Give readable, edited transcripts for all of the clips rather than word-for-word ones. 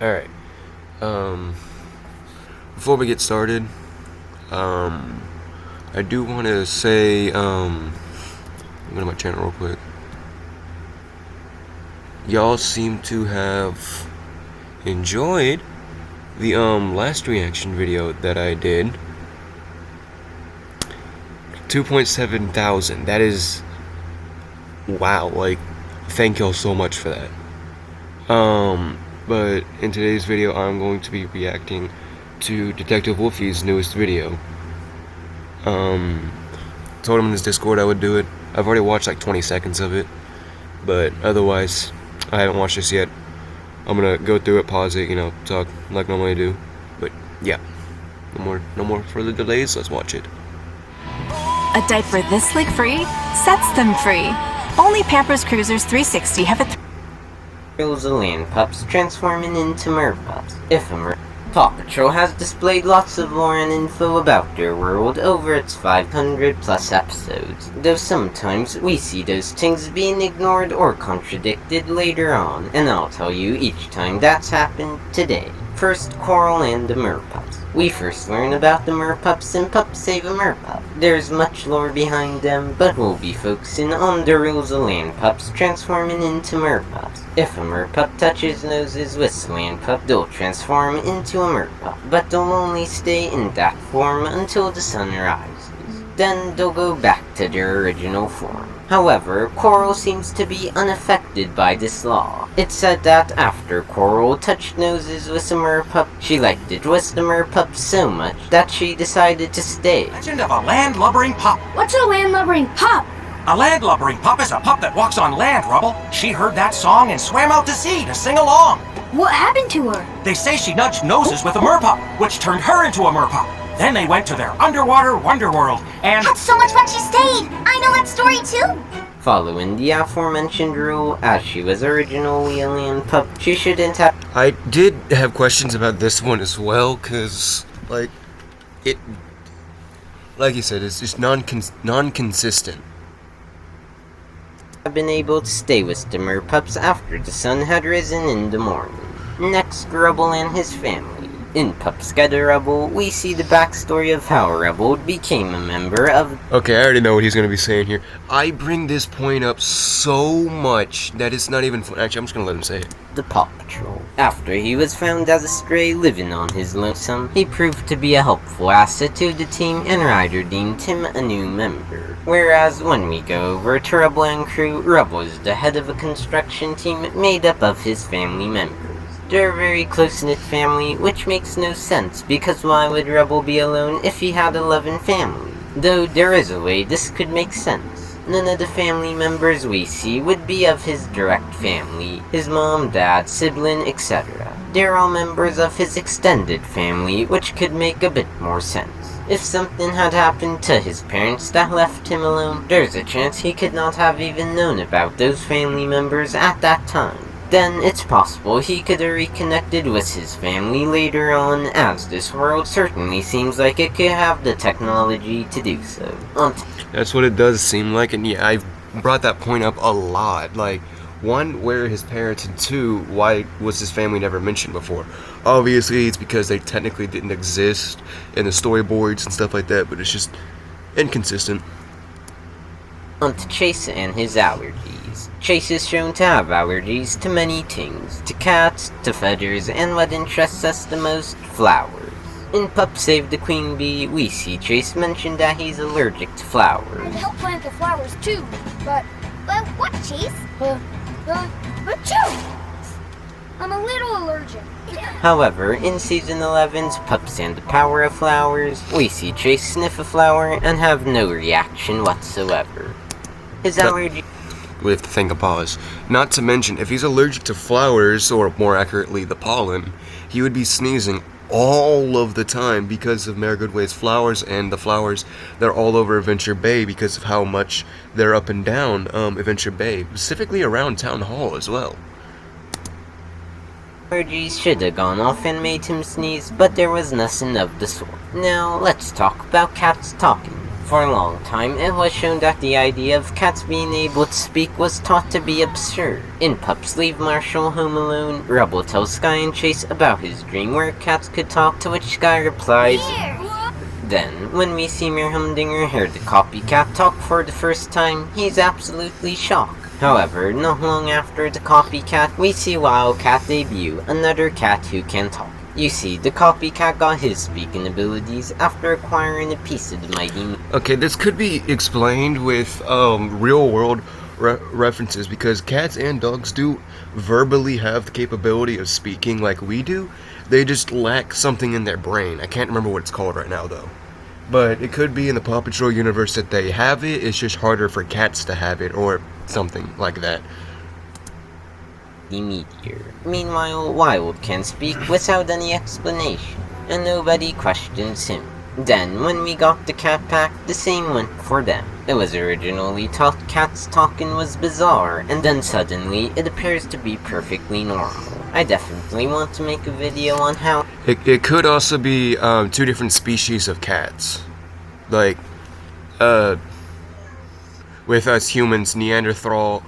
Alright. Um, Before we get started, I do want to say, go to my channel real quick. Y'all seem to have enjoyed the, last reaction video that I did. 2.7 thousand. That is, wow, like, thank y'all so much for that. But in today's video, I'm going to be reacting to Detective Wolfie's newest video. Told him in his Discord I would do it. I've already watched like 20 seconds of it, but otherwise, I haven't watched this yet. I'm gonna go through it, pause it, talk like normally I do. But yeah, no more further delays. Let's watch it. A diaper this slick free sets them free. Only Pampers Cruisers 360 have a Of land pups transforming into merpups. If a Paw Patrol has displayed lots of lore and info about their world over its 500 plus episodes, though sometimes we see those things being ignored or contradicted later on, and I'll tell you each time that's happened today. First, Coral and the Merpups. We first learn about the Merpups in Pup Save a Merpup. There's much lore behind them, but we'll be focusing on the land pups transforming into merpups. If a merpup touches noses with Slandpup, they'll transform into a merpup, but they'll only stay in that form until the sun rises. Then they'll go back to their original form. However, Coral seems to be unaffected by this law. It's said that after Coral touched noses with a merpup, she liked it with the merpup so much that she decided to stay. Legend of a land-lubbering pup. What's a land-lubbering pup? A land-lubbering pup is a pup that walks on land, Rubble. She heard that song and swam out to sea to sing along. What happened to her? They say she nudged noses with a merpup, which turned her into a merpup. Then they went to their underwater wonderworld, and... That's so much fun she stayed! I know that story too! Following the aforementioned rule, as she was originally a land pup, she shouldn't have... I did have questions about this one as well, cause like you said, it's just non-consistent. been able to stay with the merpups after the sun had risen in the morning. Next, Rubble and his family. In Pups Gather Rubble, we see the backstory of how Rubble became a member of... Okay, I already know what he's going to be saying here. I bring this point up so much that it's not even fun. Actually, I'm just going to let him say it. The Paw Patrol. After he was found as a stray living on his lonesome, he proved to be a helpful asset to the team, and Ryder deemed him a new member. Whereas when we go over to Rubble and crew, Rubble is the head of a construction team made up of his family members. They're a very close-knit family, which makes no sense, because why would Rubble be alone if he had a loving family? Though there is a way this could make sense. None of the family members we see would be of his direct family, his mom, dad, sibling, etc. They're all members of his extended family, which could make a bit more sense. If something had happened to his parents that left him alone, there's a chance he could not have even known about those family members at that time. Then it's possible he could have reconnected with his family later on, as this world certainly seems like it could have the technology to do so. That's what it does seem like, and yeah, I've brought that point up a lot. Like, one, where are his parents, and two, why was his family never mentioned before? Obviously, it's because they technically didn't exist in the storyboards and stuff like that, but it's just inconsistent. On to Chase and his allergies. Chase is shown to have allergies to many things, to cats, to feathers, and what interests us the most, flowers. In Pup Save the Queen Bee, we see Chase mention that he's allergic to flowers. I'd help plant the flowers too, but what, Chase? But I'm a little allergic. However, in Season 11's Pups and the Power of Flowers, we see Chase sniff a flower and have no reaction whatsoever. His allergy... We have to think a pause. Not to mention, if he's allergic to flowers, or more accurately, the pollen, he would be sneezing all of the time because of Mayor Goodway's flowers, and the flowers that are all over Adventure Bay because of how much they're up and down Adventure Bay, specifically around Town Hall as well. Allergies should have gone off and made him sneeze, but there was nothing of the sort. Now, let's talk about cats talking. For a long time, it was shown that the idea of cats being able to speak was thought to be absurd. In Pups Leave Marshall Home Alone, Rubble tells Sky and Chase about his dream where cats could talk, to which Sky replies, Then, when we see Mayor Humdinger hear the copycat talk for the first time, he's absolutely shocked. However, not long after the copycat, we see Wildcat debut, another cat who can talk. You see, the copycat got his speaking abilities after acquiring a piece of the mighty... Okay, this could be explained with real-world references, because cats and dogs do verbally have the capability of speaking like we do. They just lack something in their brain. I can't remember what it's called right now, though. But it could be in the Paw Patrol universe that they have it, it's just harder for cats to have it, or something like that. The meteor. Meanwhile, Wild can speak without any explanation, and nobody questions him. Then, when we got the cat pack, the same went for them. It was originally thought cats talking was bizarre, and then suddenly it appears to be perfectly normal. I definitely want to make a video on how... It could also be two different species of cats. Like, with us humans, Neanderthal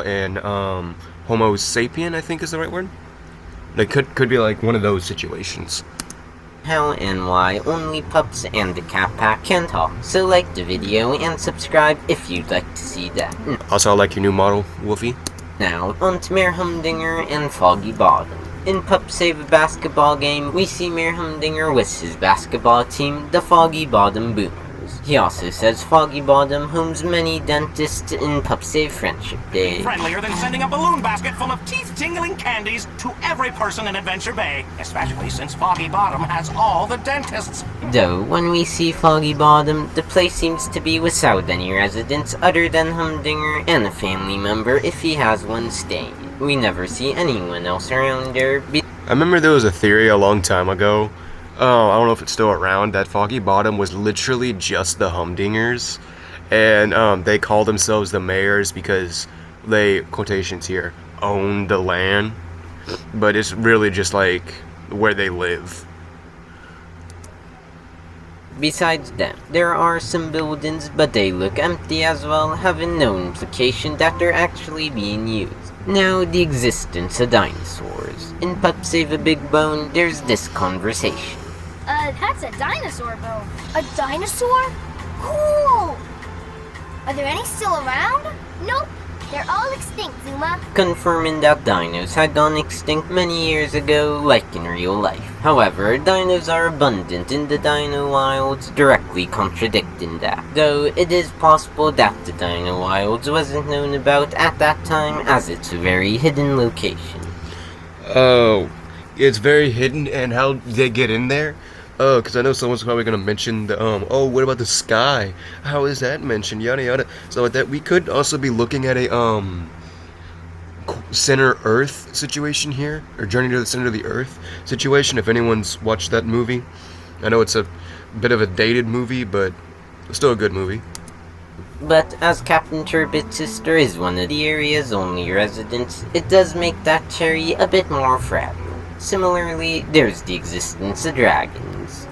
and Homo sapien, I think is the right word. They could be like one of those situations. How and why only Pups and the Cat Pack can talk. So like the video and subscribe if you'd like to see that. Also, I like your new model, Wolfie. Now, on to Mayor Humdinger and Foggy Bottom. In Pup Save a Basketball Game, we see Mayor Humdinger with his basketball team, the Foggy Bottom Boomers. He also says Foggy Bottom homes many dentists in Pup Save Friendship Day. Friendlier than sending a balloon basket full of teeth-tingling candies to every person in Adventure Bay, especially since Foggy Bottom has all the dentists. Though, when we see Foggy Bottom, the place seems to be without any residents other than Humdinger and a family member if he has one staying. We never see anyone else around there. I remember there was a theory a long time ago, I don't know if it's still around, that Foggy Bottom was literally just the Humdingers, and they call themselves the mayors because they, quotations here, own the land, but it's really just like where they live. Besides them, there are some buildings, but they look empty as well, having no implication that they're actually being used. Now, the existence of dinosaurs. In Pup Save a Big Bone, there's this conversation. That's a dinosaur bone. A dinosaur? Cool! Are there any still around? Nope. They're all extinct, Zuma. Confirming that dinos had gone extinct many years ago, like in real life. However, dinos are abundant in the dino wilds, directly contradicting that. Though it is possible that the dino wilds wasn't known about at that time, as it's a very hidden location. Oh, it's very hidden, and how did they get in there? Oh, because I know someone's probably going to mention the, oh, what about the sky? How is that mentioned? Yada yada. So with that, we could also be looking at a, Center Earth situation here, or Journey to the Center of the Earth situation, if anyone's watched that movie. I know it's a bit of a dated movie, but still a good movie. But as Captain Turbot's sister is one of the area's only residents, it does make that cherry a bit more fragile. Similarly, there's the existence of dragons.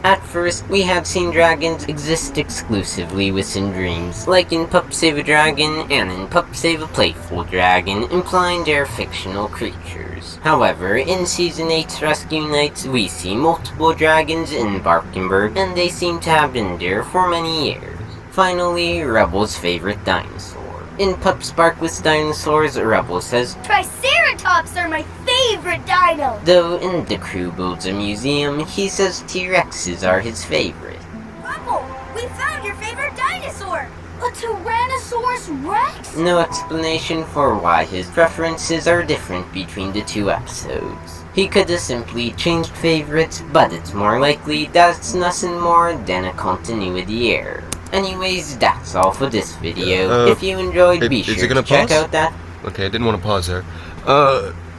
At first, we had seen dragons exist exclusively within dreams, like in Pup Save a Dragon and in Pup Save a Playful Dragon, implying they're fictional creatures. However, in Season 8's Rescue Nights, we see multiple dragons in Barkenberg, and they seem to have been there for many years. Finally, Rebel's favorite dinosaur. In Pup Spark with Dinosaurs, Rebel says, Triceratops are my favorite dino! Though in The Crew Builds a Museum, he says T-Rexes are his favorite. Rebel, we found your favorite dinosaur! A Tyrannosaurus Rex? No explanation for why his preferences are different between the two episodes. He could have simply changed favorites, but it's more likely that it's nothing more than a continuity error. Anyways, that's all for this video. If you enjoyed, be sure to check out that... Okay, I didn't want to pause there.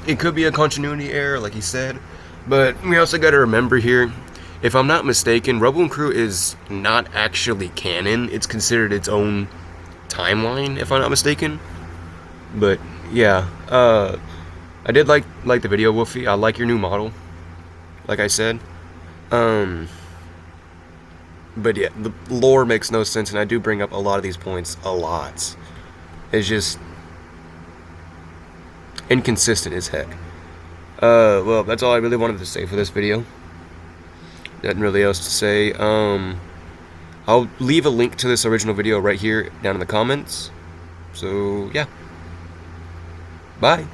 It could be a continuity error, like he said, but we also got to remember here, if I'm not mistaken, Rebel and Crew is not actually canon. It's considered its own timeline, if I'm not mistaken. But yeah, I did like the video, Wolfie. I like your new model, like I said. But yeah, the lore makes no sense, and I do bring up a lot of these points a lot. It's just inconsistent as heck. Well, that's all I really wanted to say for this video. Nothing really else to say. I'll leave a link to this original video right here down in the comments. So, yeah. Bye.